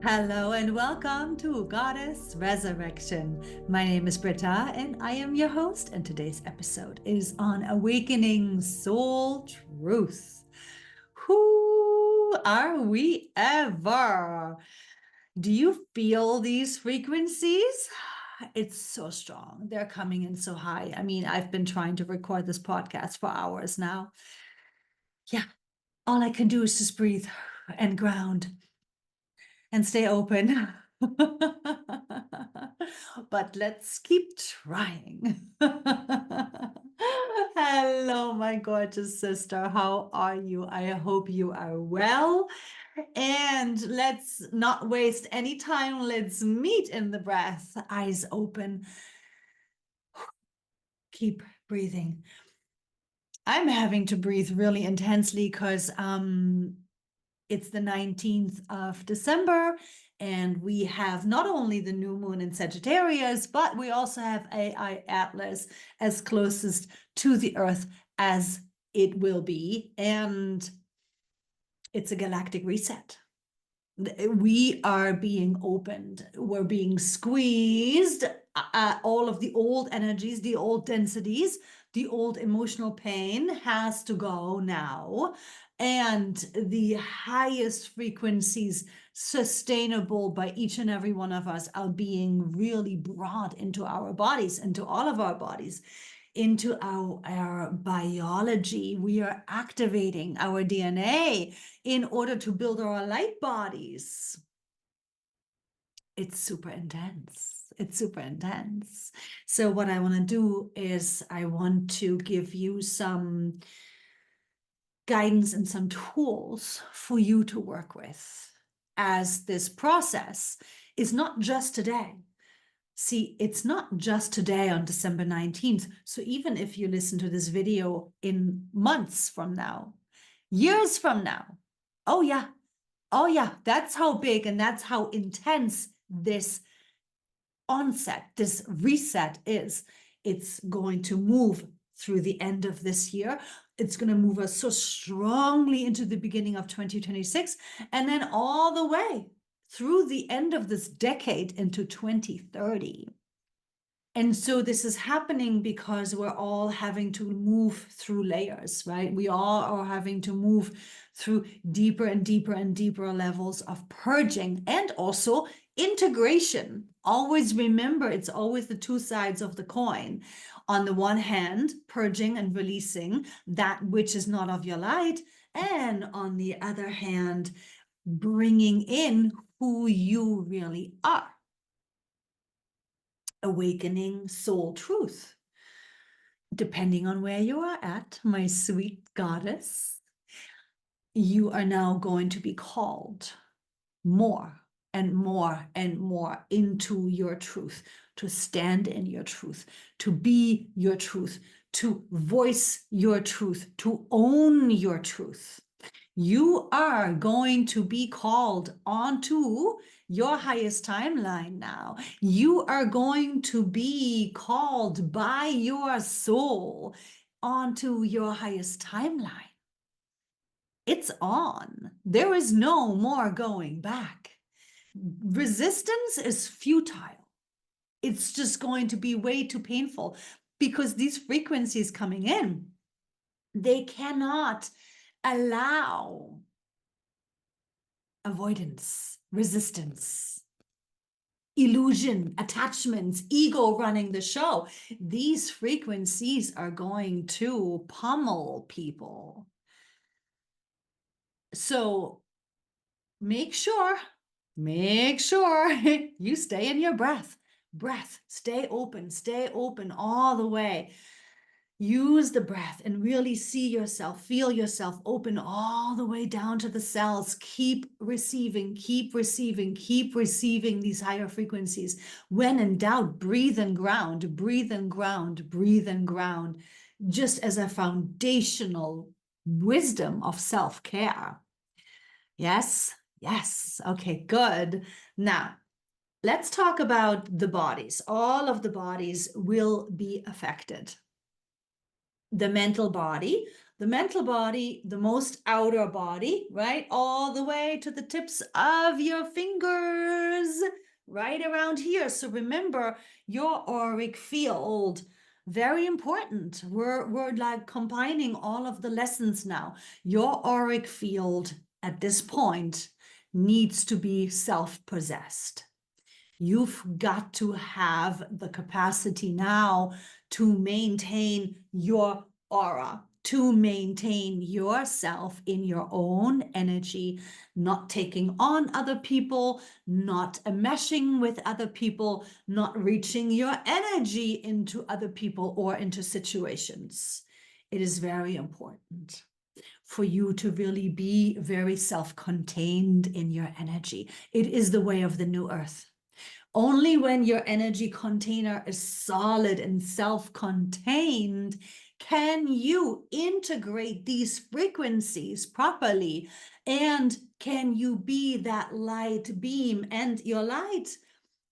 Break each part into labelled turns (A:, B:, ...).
A: Hello and welcome to Goddess Resurrection. My name is Britta and I am your host, and today's episode is on awakening soul truth. Who are we ever? Do you feel these frequencies? It's so strong. They're coming in so high. I mean, I've been trying to record this podcast for hours now. Yeah, all I can do is just breathe and ground and stay open. But let's keep trying. Hello, my gorgeous sister. How are you? I hope you are well. And let's not waste any time. Let's meet in the breath, eyes open. Keep breathing. I'm having to breathe really intensely because it's the 19th of December, and we have not only the new moon in Sagittarius, but we also have AI Atlas as closest to the Earth as it will be. And it's a galactic reset. We are being opened. We're being squeezed. All of the old energies, the old densities, the old emotional pain has to go now. And the highest frequencies sustainable by each and every one of us are being really brought into our bodies, into all of our bodies, into our biology. We are activating our DNA in order to build our light bodies. It's super intense. It's super intense. So what I want to do is I want to give you some guidance and some tools for you to work with, as this process is not just today. See, it's not just today on December 19th. So even if you listen to this video in months from now, years from now, oh yeah, that's how big and that's how intense this onset, this reset is. It's going to move through the end of this year. It's going to move us so strongly into the beginning of 2026, and then all the way through the end of this decade into 2030. And so this is happening because we're all having to move through layers, right? We all are having to move through deeper and deeper and deeper levels of purging and also integration. Always remember, it's always the two sides of the coin. On the one hand, purging and releasing that which is not of your light. And on the other hand, bringing in who you really are. Awakening soul truth. Depending on where you are at, my sweet goddess, you are now going to be called more and more and more into your truth, to stand in your truth, to be your truth, to voice your truth, to own your truth. You are going to be called onto your highest timeline now. You are going to be called by your soul onto your highest timeline. It's on. There is no more going back. Resistance is futile. It's just going to be way too painful, because these frequencies coming in, they cannot allow avoidance, resistance, illusion, attachments, ego running the show. These frequencies are going to pummel people. So make sure you stay in your breath. Stay open all the way. Use the breath and really see yourself, feel yourself open all the way down to the cells. Keep receiving these higher frequencies. When in doubt, breathe and ground, just as a foundational wisdom of self-care. Yes. Okay, good. Now, let's talk about the bodies. All of the bodies will be affected. The mental body, the mental body, the most outer body, right? All the way to the tips of your fingers, right around here. So remember your auric field, very important. We're like combining all of the lessons now. Your auric field at this point needs to be self-possessed. You've got to have the capacity now to maintain your aura, to maintain yourself in your own energy, not taking on other people, not enmeshing with other people, not reaching your energy into other people or into situations. It is very important for you to really be very self-contained in your energy. It is the way of the new earth. Only when your energy container is solid and self-contained can you integrate these frequencies properly, and can you be that light beam, and your light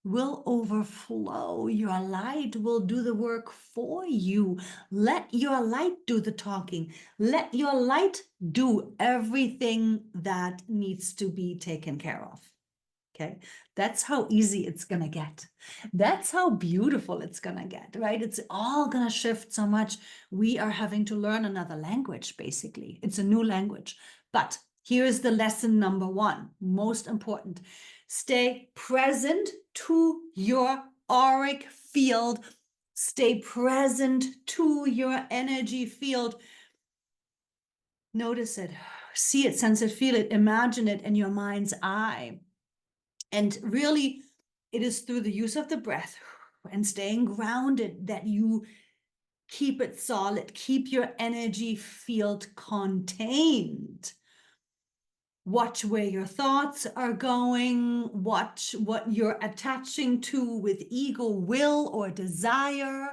A: will overflow. Your light will do the work for you. Let your light do the talking. Let your light do everything that needs to be taken care of. Okay, that's how easy it's gonna get. That's how beautiful it's gonna get, right? It's all gonna shift so much. We are having to learn another language, basically. It's a new language. But here's the lesson number one, most important. Stay present to your auric field. Stay present to your energy field. Notice it, see it, sense it, feel it, imagine it in your mind's eye. And really, it is through the use of the breath and staying grounded that you keep it solid, keep your energy field contained. Watch where your thoughts are going, watch what you're attaching to with ego, will, or desire.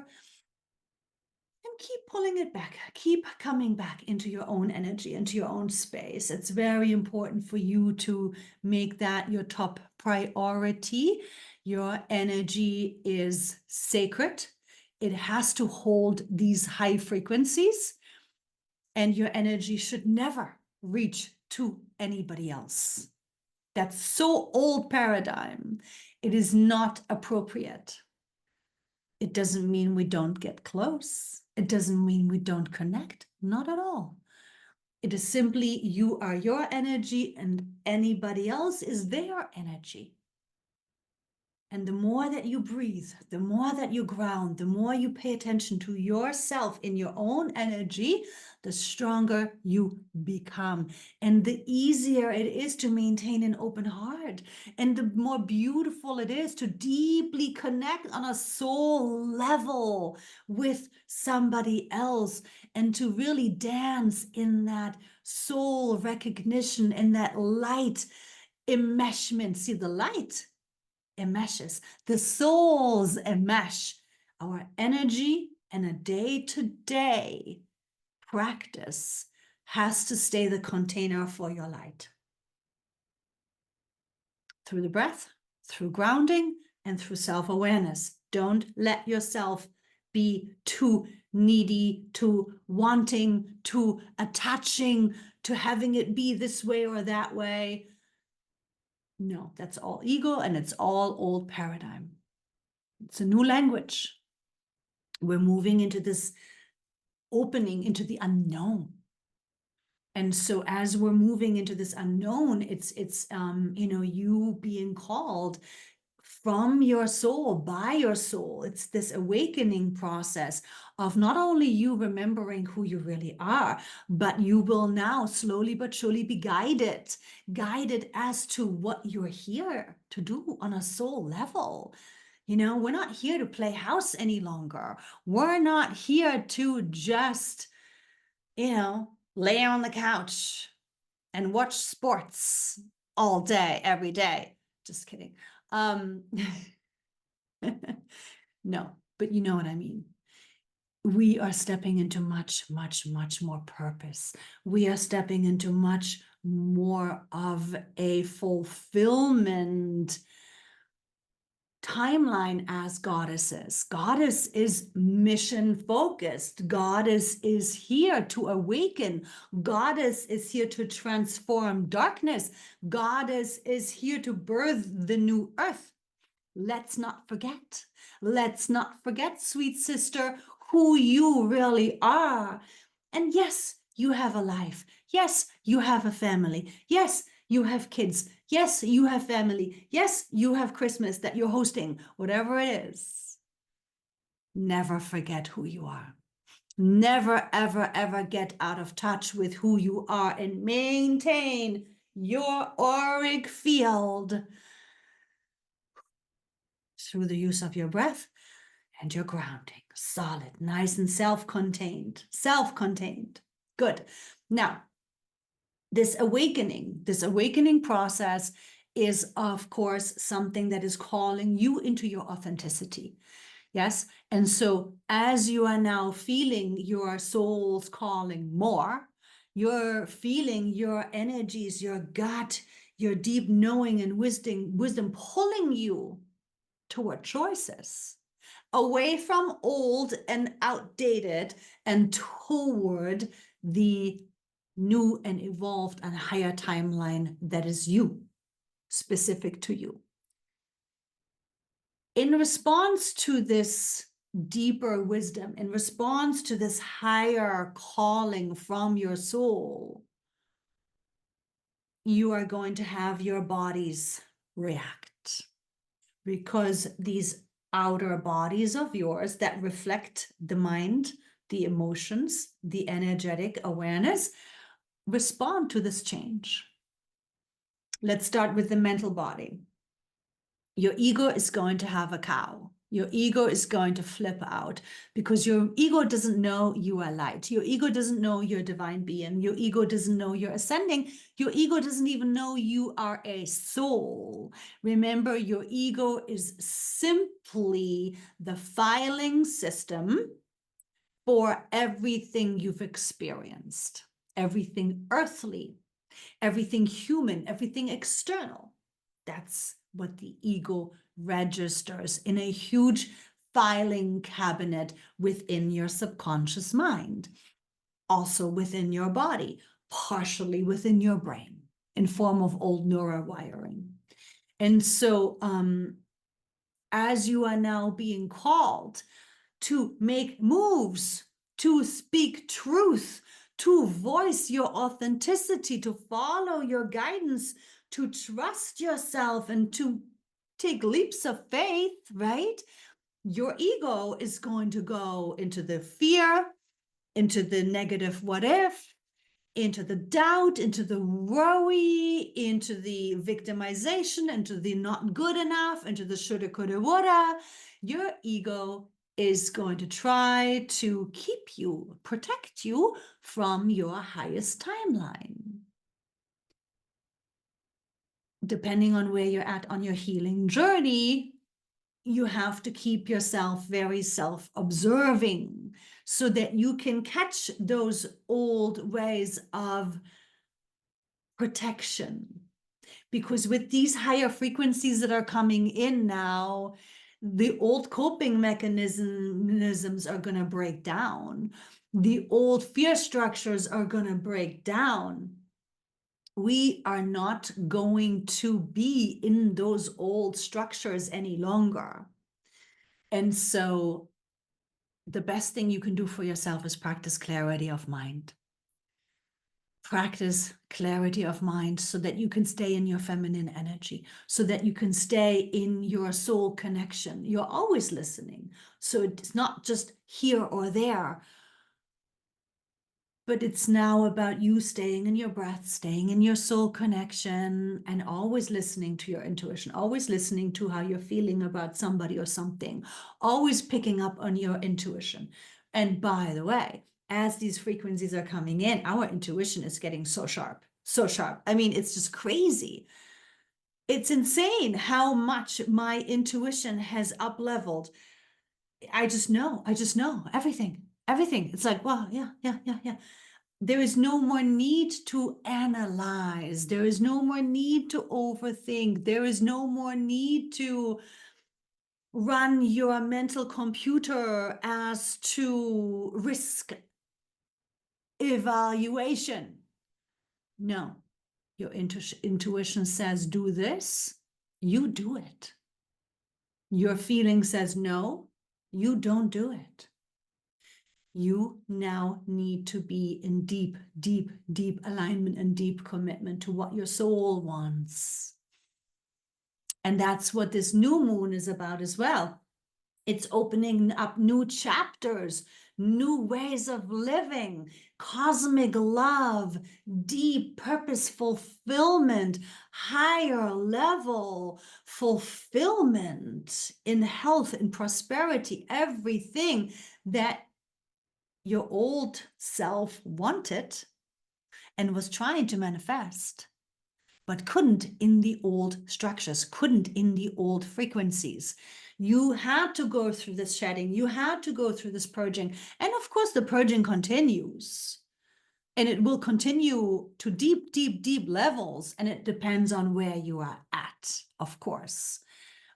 A: And keep pulling it back, keep coming back into your own energy, into your own space. It's very important for you to make that your top priority. Your energy is sacred. It has to hold these high frequencies, and your energy should never reach to anybody else. That's so old paradigm. It is not appropriate. It doesn't mean we don't get close. It doesn't mean we don't connect. Not at all. It is simply you are your energy and anybody else is their energy. And the more that you breathe, the more that you ground, the more you pay attention to yourself in your own energy, the stronger you become. And the easier it is to maintain an open heart. And the more beautiful it is to deeply connect on a soul level with somebody else, and to really dance in that soul recognition, in that light enmeshment. See, the light enmeshes, the souls enmesh. Our energy and a day-to-day practice has to stay the container for your light. Through the breath, through grounding, and through self-awareness. Don't let yourself be too needy, too wanting, too attaching, to having it be this way or that way. No, that's all ego, and it's all old paradigm. It's a new language. We're moving into this opening into the unknown. And so as we're moving into this unknown, it's you being called from your soul, by your soul. It's this awakening process of not only you remembering who you really are, but you will now slowly but surely be guided as to what you're here to do on a soul level. You know, we're not here to play house any longer. We're not here to just, lay on the couch and watch sports all day, every day. Just kidding. No, but you know what I mean. We are stepping into much, much, much more purpose. We are stepping into much more of a fulfillment timeline as goddesses. Goddess is mission focused. Goddess is here to awaken. Goddess is here to transform darkness. Goddess is here to birth the new earth. Let's not forget. Let's not forget, sweet sister, who you really are. And yes, you have a life. Yes, you have a family. Yes, you have kids. Yes, you have family. Yes, you have Christmas that you're hosting, whatever it is. Never forget who you are. Never, ever, ever get out of touch with who you are and maintain your auric field through the use of your breath and your grounding. Solid, nice and self-contained. Self-contained. Good. Now, this awakening process is, of course, something that is calling you into your authenticity. Yes. And so as you are now feeling your soul's calling more, you're feeling your energies, your gut, your deep knowing and wisdom pulling you toward choices away from old and outdated and toward the new and evolved and higher timeline that is you, specific to you. In response to this deeper wisdom, in response to this higher calling from your soul, you are going to have your bodies react, because these outer bodies of yours that reflect the mind, the emotions, the energetic awareness, respond to this change. Let's start with the mental body. Your ego is going to have a cow. Your ego is going to flip out because your ego doesn't know you are light. Your ego doesn't know you're divine being. Your ego doesn't know you're ascending. Your ego doesn't even know you are a soul. Remember, your ego is simply the filing system for everything you've experienced, everything earthly, everything human, everything external. That's what the ego registers in a huge filing cabinet within your subconscious mind, also within your body, partially within your brain in form of old neurowiring. And so as you are now being called to make moves, to speak truth, to voice your authenticity, to follow your guidance, to trust yourself and to take leaps of faith, right? Your ego is going to go into the fear, into the negative what if, into the doubt, into the worry, into the victimization, into the not good enough, into the shoulda, coulda, woulda. Your ego is going to try to keep you, protect you from your highest timeline. Depending on where you're at on your healing journey, you have to keep yourself very self-observing so that you can catch those old ways of protection. Because with these higher frequencies that are coming in now, the old coping mechanisms are going to break down. The old fear structures are going to break down. We are not going to be in those old structures any longer. And so the best thing you can do for yourself is practice clarity of mind. Practice clarity of mind so that you can stay in your feminine energy, so that you can stay in your soul connection. You're always listening. So it's not just here or there, but it's now about you staying in your breath, staying in your soul connection, and always listening to your intuition, always listening to how you're feeling about somebody or something, always picking up on your intuition. And by the way, as these frequencies are coming in, our intuition is getting so sharp, so sharp. I mean, it's just crazy. It's insane how much my intuition has up-leveled. I just know everything. It's like, wow, yeah. There is no more need to analyze. There is no more need to overthink. There is no more need to run your mental computer as to risk evaluation. No, your intuition says do this, you do it. Your feeling says no, you don't do it. You now need to be in deep, deep, deep alignment and deep commitment to what your soul wants. And that's what this new moon is about as well. It's opening up new chapters, new ways of living, cosmic love, deep purpose fulfillment, higher level fulfillment in health and prosperity, everything that your old self wanted and was trying to manifest, but couldn't in the old structures, couldn't in the old frequencies. You had to go through this shedding. You had to go through this purging. And of course, the purging continues. And it will continue to deep, deep, deep levels. And it depends on where you are at, of course.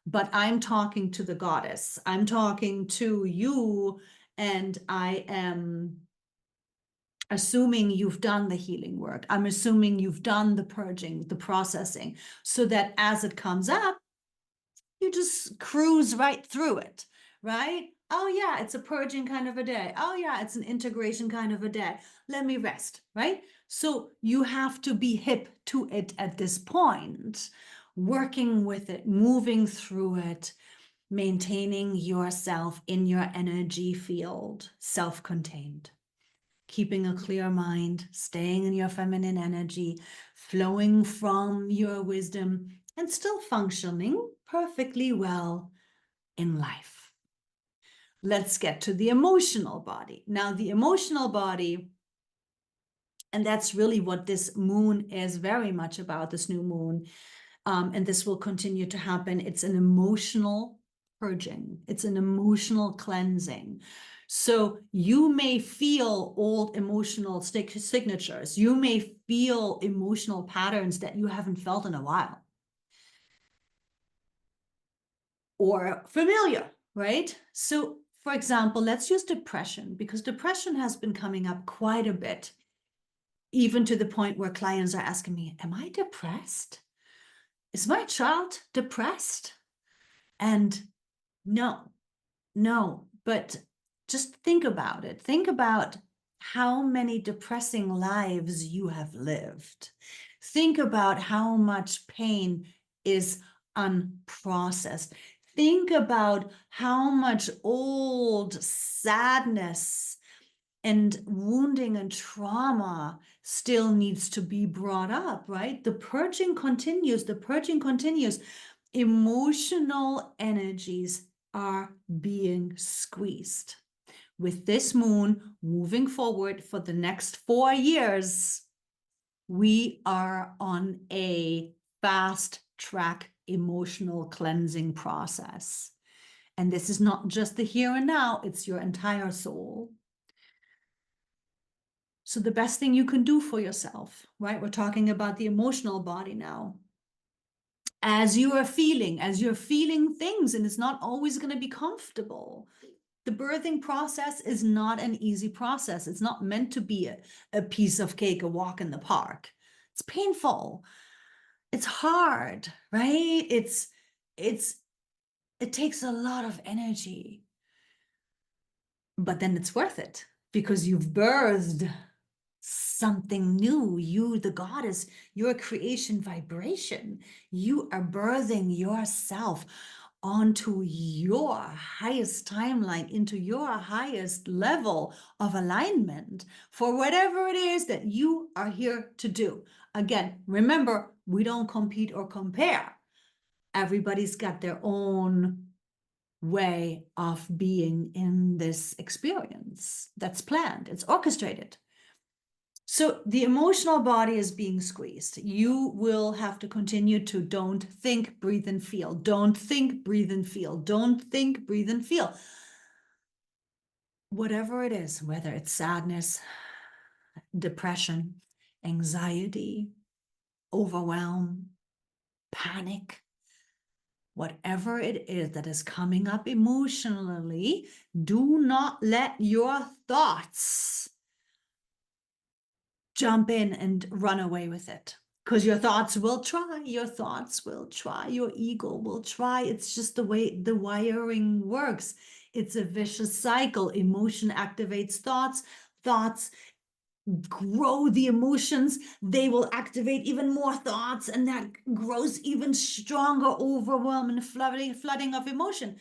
A: But I'm talking to the goddess. I'm talking to you. And I am assuming you've done the healing work. I'm assuming you've done the purging, the processing, so that as it comes up, you just cruise right through it, right? Oh yeah, it's a purging kind of a day. Oh yeah, it's an integration kind of a day. Let me rest, right? So you have to be hip to it at this point, working with it, moving through it, maintaining yourself in your energy field, self-contained. Keeping a clear mind, staying in your feminine energy, flowing from your wisdom, and still functioning perfectly well in life. Let's get to the emotional body. Now, the emotional body, and that's really what this moon is very much about, this new moon, and this will continue to happen. It's an emotional purging. It's an emotional cleansing. So you may feel old emotional signatures. You may feel emotional patterns that you haven't felt in a while. Or familiar, right? So for example, let's use depression, because depression has been coming up quite a bit, even to the point where clients are asking me, am I depressed? Is my child depressed? And no, but just think about it. Think about how many depressing lives you have lived. Think about how much pain is unprocessed. Think about how much old sadness and wounding and trauma still needs to be brought up, right? The purging continues. The purging continues. Emotional energies are being squeezed. With this moon moving forward for the next 4 years, we are on a fast track emotional cleansing process. And this is not just the here and now, it's your entire soul. So the best thing you can do for yourself, right? We're talking about the emotional body now. As you're feeling things, and it's not always going to be comfortable. The birthing process is not an easy process. It's not meant to be a piece of cake, a walk in the park. It's painful. It's hard, right? It takes a lot of energy, but then it's worth it because you've birthed something new. You, the goddess, your creation vibration, you are birthing yourself onto your highest timeline, into your highest level of alignment for whatever it is that you are here to do. Again, remember, we don't compete or compare. Everybody's got their own way of being in this experience that's planned, it's orchestrated. So the emotional body is being squeezed. You will have to continue to don't think, breathe and feel. Don't think, breathe and feel. Don't think, breathe and feel. Whatever it is, whether it's sadness, depression, anxiety, overwhelm, panic, whatever it is that is coming up emotionally, do not let your thoughts jump in and run away with it. Because your thoughts will try, your ego will try. It's just the way the wiring works. It's a vicious cycle. Emotion activates thoughts. Thoughts grow the emotions. They will activate even more thoughts, and that grows even stronger overwhelm and flooding of emotion.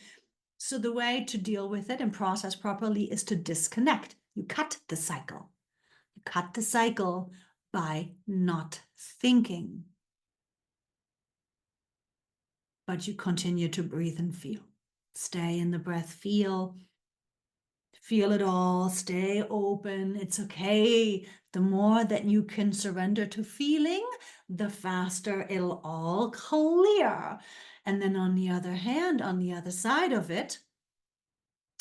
A: So the way to deal with it and process properly is to disconnect. You cut the cycle. You cut the cycle by not thinking. But you continue to breathe and feel. Stay in the breath, feel it all, stay open. It's okay. The more that you can surrender to feeling, the faster it'll all clear. And then on the other hand, on the other side of it,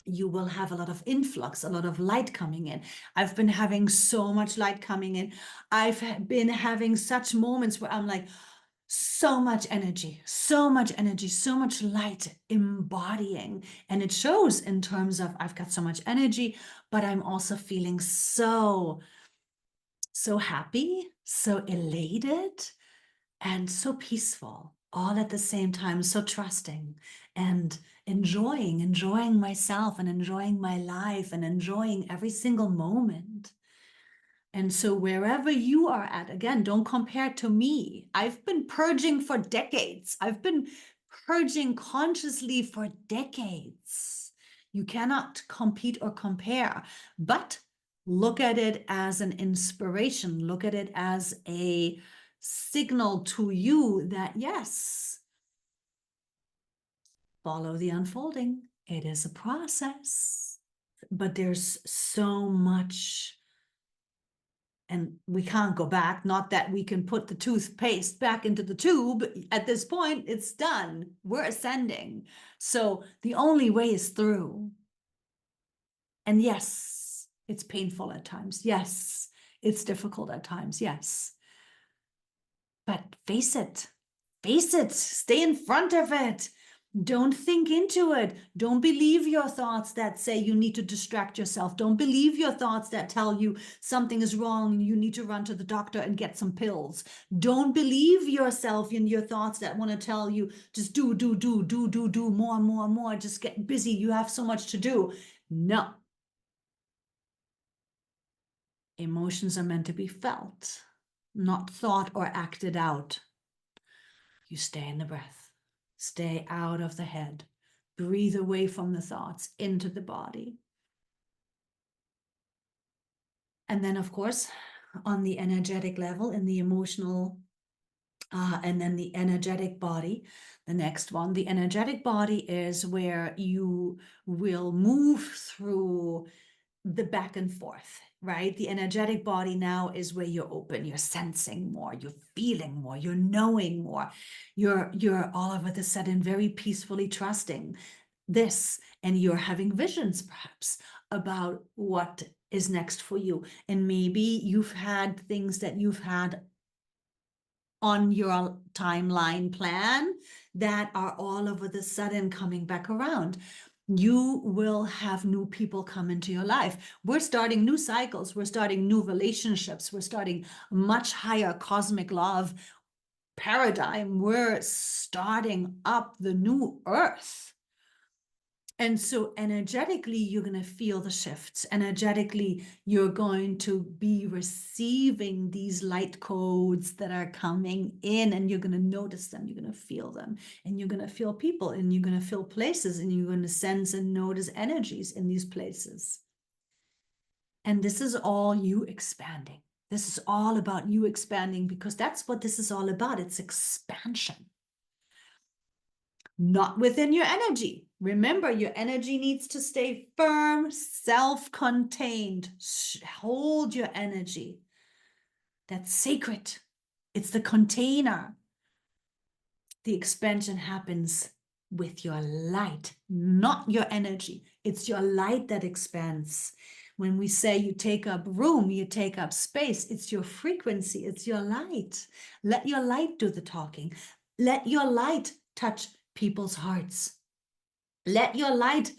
A: you will have a lot of influx, a lot of light coming in. I've been having so much light coming in. I've been having such moments where I'm like, so much energy, so much light embodying. And it shows in terms of I've got so much energy, but I'm also feeling so happy, so elated, and so peaceful all at the same time, so trusting and enjoying myself and enjoying my life and enjoying every single moment. And so wherever you are at, again, don't compare to me. I've been purging for decades. I've been purging consciously for decades. You cannot compete or compare, but look at it as an inspiration. Look at it as a signal to you that yes, follow the unfolding. It is a process, but there's so much. And we can't go back, not that we can put the toothpaste back into the tube. At this point, it's done. We're ascending. So the only way is through. And yes, it's painful at times. Yes, it's difficult at times. Yes. But face it, stay in front of it. Don't think into it. Don't believe your thoughts that say you need to distract yourself. Don't believe your thoughts that tell you something is wrong and you need to run to the doctor and get some pills. Don't believe yourself in your thoughts that want to tell you just do, more. Just get busy. You have so much to do. No. Emotions are meant to be felt, not thought or acted out. You stay in the breath. Stay out of the head. Breathe away from the thoughts into the body. And then, of course, on the energetic level, in the emotional, and then the energetic body, the next one. The energetic body is where you will move through the back and forth, right? The energetic body now is where you're open, you're sensing more, you're feeling more, you're knowing more. You're all of a sudden very peacefully trusting this, and you're having visions perhaps about what is next for you. And maybe you've had things that you've had on your timeline plan that are all of a sudden coming back around. You will have new people come into your life. We're starting new cycles. We're starting new relationships. We're starting much higher cosmic love paradigm. We're starting up the new earth. And so energetically, you're going to feel the shifts. Energetically, you're going to be receiving these light codes that are coming in, and you're going to notice them. You're going to feel them, and you're going to feel people, and you're going to feel places, and you're going to sense and notice energies in these places. And this is all you expanding. This is all about you expanding, because that's what this is all about. It's expansion. Not within your energy. Remember, your energy needs to stay firm, self-contained. Hold your energy. That's sacred. It's the container. The expansion happens with your light, not your energy. It's your light that expands. When we say you take up room, you take up space, it's your frequency, it's your light. Let your light do the talking. Let your light touch people's hearts. Let your light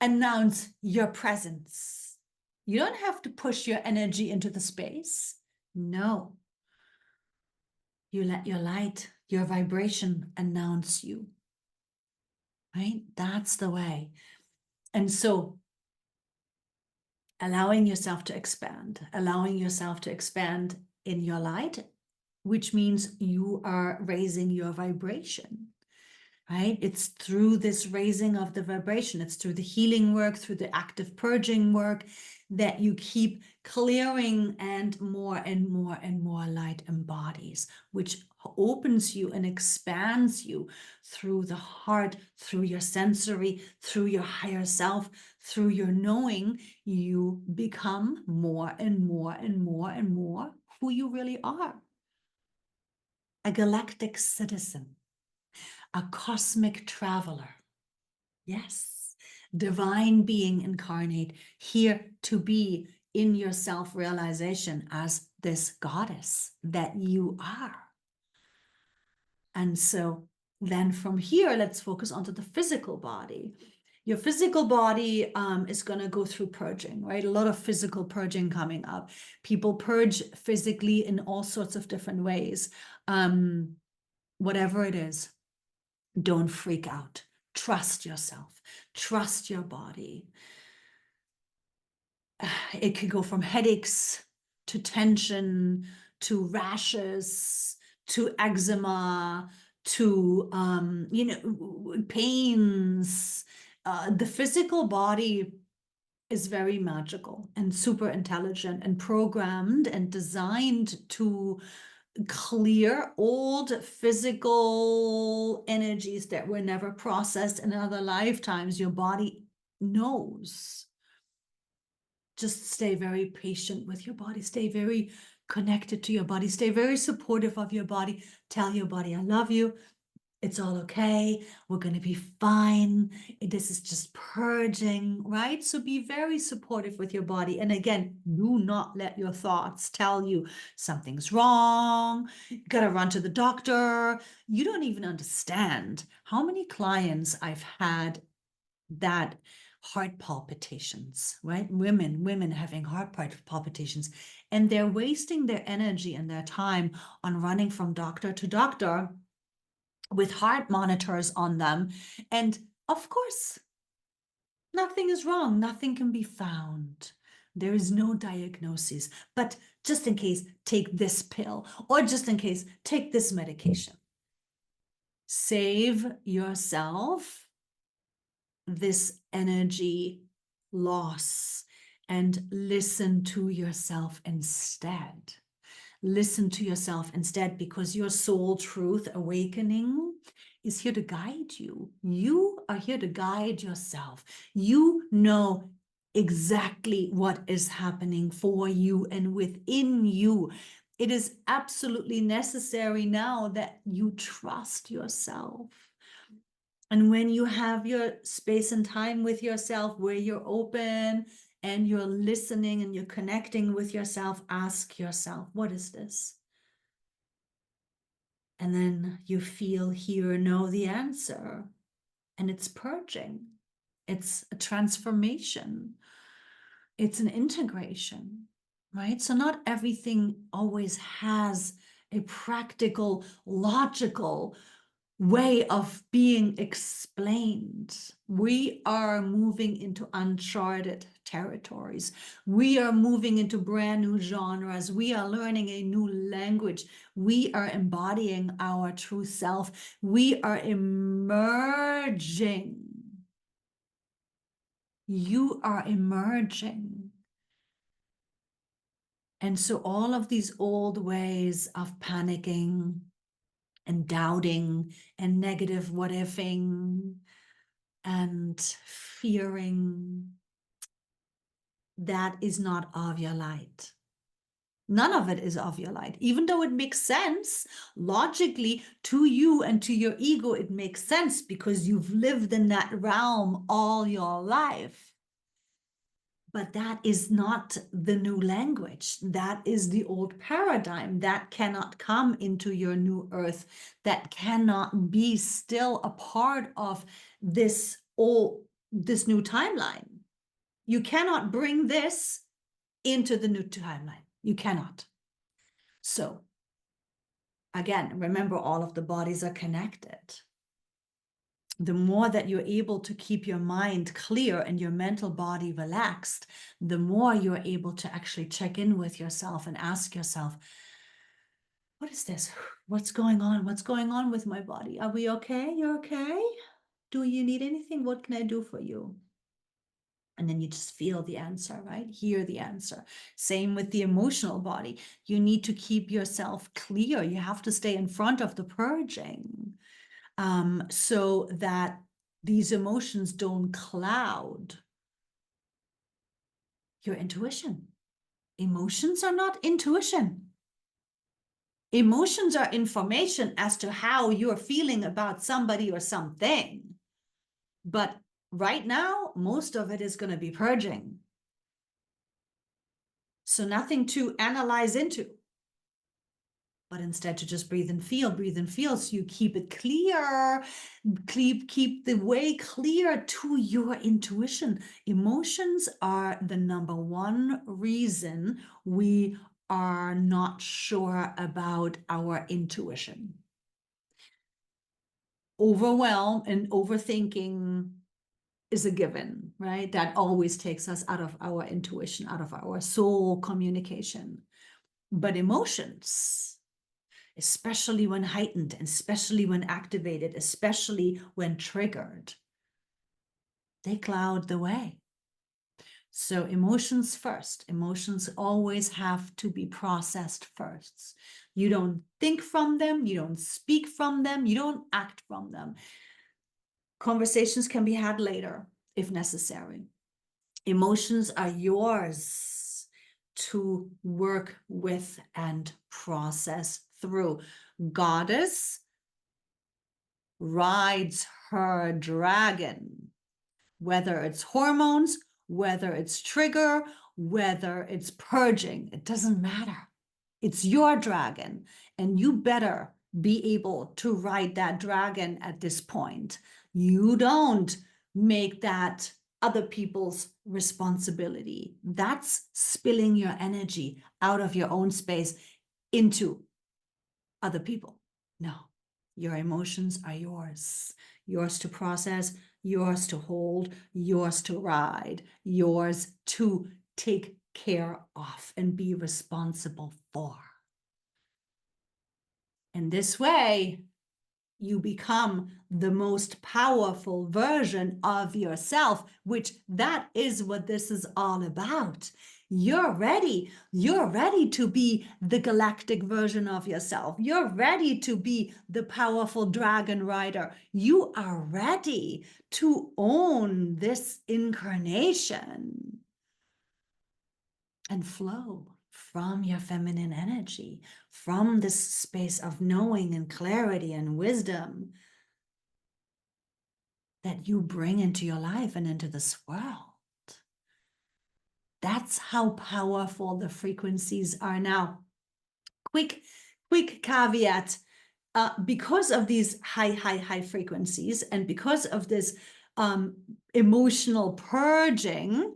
A: announce your presence. You don't have to push your energy into the space. No. You let your light, your vibration announce you. Right? That's the way. And so allowing yourself to expand in your light, which means you are raising your vibration. Right? It's through this raising of the vibration, it's through the healing work, through the active purging work, that you keep clearing, and more light embodies, which opens you and expands you through the heart, through your sensory, through your higher self, through your knowing. You become more and more who you really are. A galactic citizen. A cosmic traveler. Yes, divine being incarnate, here to be in your self-realization as this goddess that you are. And so then from here, let's focus onto the physical body. Your physical body is going to go through purging, right? A lot of physical purging coming up. People purge physically in all sorts of different ways. Whatever it is. Don't freak out. Trust yourself. Trust your body. It could go from headaches to tension to rashes to eczema to pains. The physical body is very magical and super intelligent and programmed and designed to clear old physical energies that were never processed in other lifetimes. Your body knows. Just stay very patient with your body. Stay very connected to your body. Stay very supportive of your body. Tell your body, I love you. It's all okay. We're going to be fine. This is just purging, right? So be very supportive with your body. And again, do not let your thoughts tell you something's wrong. You got to run to the doctor. You don't even understand how many clients I've had that heart palpitations, right? Women having heart palpitations, and they're wasting their energy and their time on running from doctor to doctor with heart monitors on them. And of course, nothing is wrong. Nothing can be found. There is no diagnosis. But just in case, take this pill, or just in case, take this medication. Save yourself this energy loss and listen to yourself instead. Listen to yourself instead, because your soul truth awakening is here to guide you. You are here to guide yourself. You know exactly what is happening for you and within you. It is absolutely necessary now that you trust yourself. And when you have your space and time with yourself, where you're open and you're listening and you're connecting with yourself, ask yourself, what is this? And then you feel, hear, know the answer. And it's purging. It's a transformation. It's an integration, right? So not everything always has a practical, logical way of being explained. We are moving into uncharted territories. We are moving into brand new genres. We are learning a new language. We are embodying our true self. We are emerging. You are emerging. And so all of these old ways of panicking and doubting and negative what ifing and fearing, that is not of your light. None of it is of your light. Even though it makes sense logically to you and to your ego, it makes sense because you've lived in that realm all your life. But that is not the new language. That is the old paradigm. That cannot come into your new earth. That cannot be still a part of this new timeline. You cannot bring this into the new timeline. You cannot. So again, remember, all of the bodies are connected. The more that you're able to keep your mind clear and your mental body relaxed, the more you're able to actually check in with yourself and ask yourself, what is this? What's going on? What's going on with my body? Are we okay? You're okay? Do you need anything? What can I do for you? And then you just feel the answer, right? Hear the answer. Same with the emotional body. You need to keep yourself clear. You have to stay in front of the purging. So that these emotions don't cloud your intuition. Emotions are not intuition. Emotions are information as to how you're feeling about somebody or something. But right now, most of it is going to be purging. So nothing to analyze into, but instead to just breathe and feel, so you keep it clear, keep the way clear to your intuition. Emotions are the number one reason we are not sure about our intuition. Overwhelm and overthinking is a given, right? That always takes us out of our intuition, out of our soul communication. But emotions, especially when heightened, especially when activated, especially when triggered, they cloud the way. So emotions first. Emotions always have to be processed first. You don't think from them, you don't speak from them, you don't act from them. Conversations can be had later if necessary. Emotions are yours to work with and process through. Goddess rides her dragon, whether it's hormones, whether it's trigger, whether it's purging, it doesn't matter. It's your dragon, and you better be able to ride that dragon at this point. You don't make that other people's responsibility. That's spilling your energy out of your own space into other people. No, your emotions are yours. Yours to process, yours to hold, yours to ride, yours to take care of and be responsible for. And this way, you become the most powerful version of yourself, which that is what this is all about. You're ready. You're ready to be the galactic version of yourself. You're ready to be the powerful dragon rider. You are ready to own this incarnation and flow from your feminine energy, from this space of knowing and clarity and wisdom that you bring into your life and into this world. That's how powerful the frequencies are now. Quick caveat, because of these high frequencies and because of this emotional purging,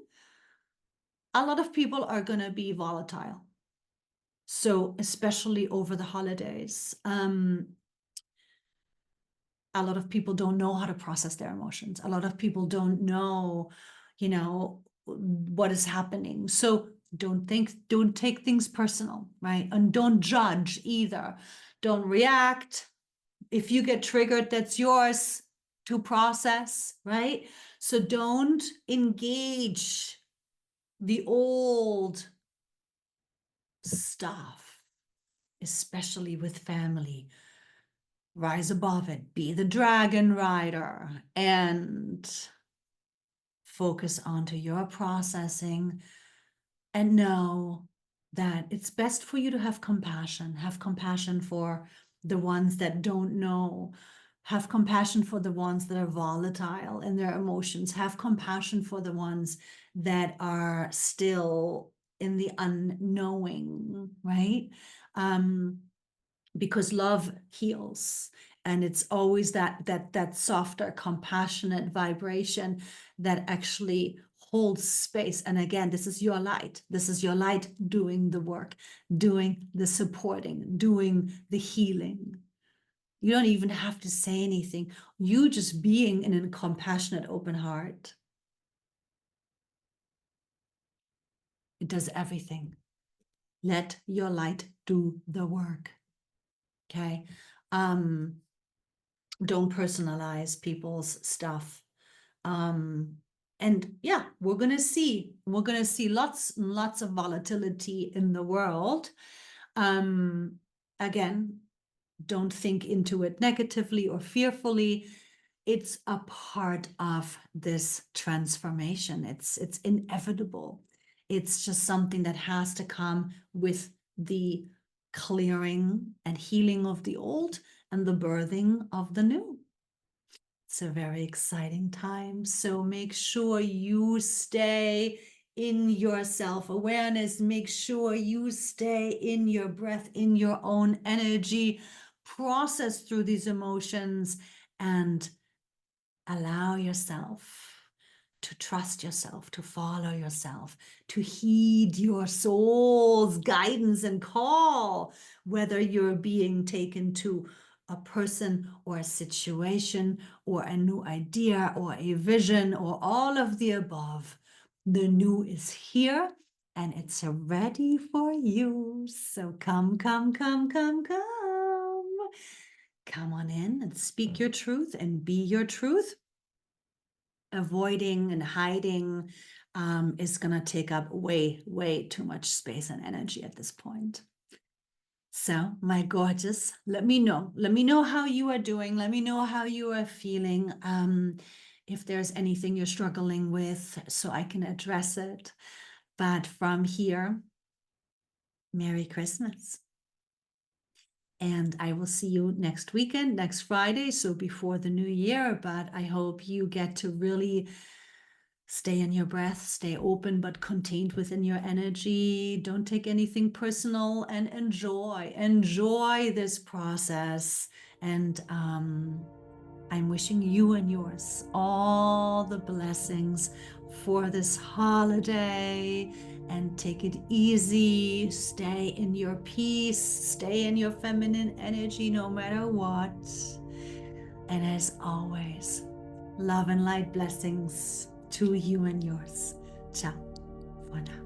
A: a lot of people are going to be volatile. So especially over the holidays, a lot of people don't know how to process their emotions. A lot of people don't know, what is happening. So don't take things personal, right? And don't judge either. Don't react. If you get triggered, that's yours to process, right? So don't engage the old stuff, especially with family. Rise above it, be the dragon rider, and focus onto your processing, and know that it's best for you to have compassion for the ones that don't know Have compassion for the ones that are volatile in their emotions. Have compassion for the ones that are still in the unknowing, right? Because love heals, and it's always that softer, compassionate vibration that actually holds space. And again, this is your light. This is your light doing the work, doing the supporting, doing the healing. You don't even have to say anything. You just being in a compassionate, open heart. It does everything. Let your light do the work. Okay. Don't personalize people's stuff. And yeah, we're gonna see lots and lots of volatility in the world. Again, don't think into it negatively or fearfully. It's a part of this transformation. It's inevitable. It's just something that has to come with the clearing and healing of the old and the birthing of the new. It's a very exciting time. So make sure you stay in your self-awareness. Make sure you stay in your breath, in your own energy. Process through these emotions and allow yourself to trust yourself, to follow yourself, to heed your soul's guidance and call, whether you're being taken to a person or a situation or a new idea or a vision or all of the above. The new is here and it's ready for you. So come, come, come, come, come. Come on in and speak your truth and be your truth. Avoiding and hiding is going to take up way, way too much space and energy at this point. So, my gorgeous, let me know. Let me know how you are doing. Let me know how you are feeling. If there's anything you're struggling with, so I can address it. But from here, Merry Christmas. And I will see you next weekend, next Friday, so before the new year. But I hope you get to really stay in your breath, stay open but contained within your energy. Don't take anything personal and enjoy this process. And I'm wishing you and yours all the blessings for this holiday. And take it easy, stay in your peace, stay in your feminine energy no matter what. And as always, love and light blessings to you and yours. Ciao for now.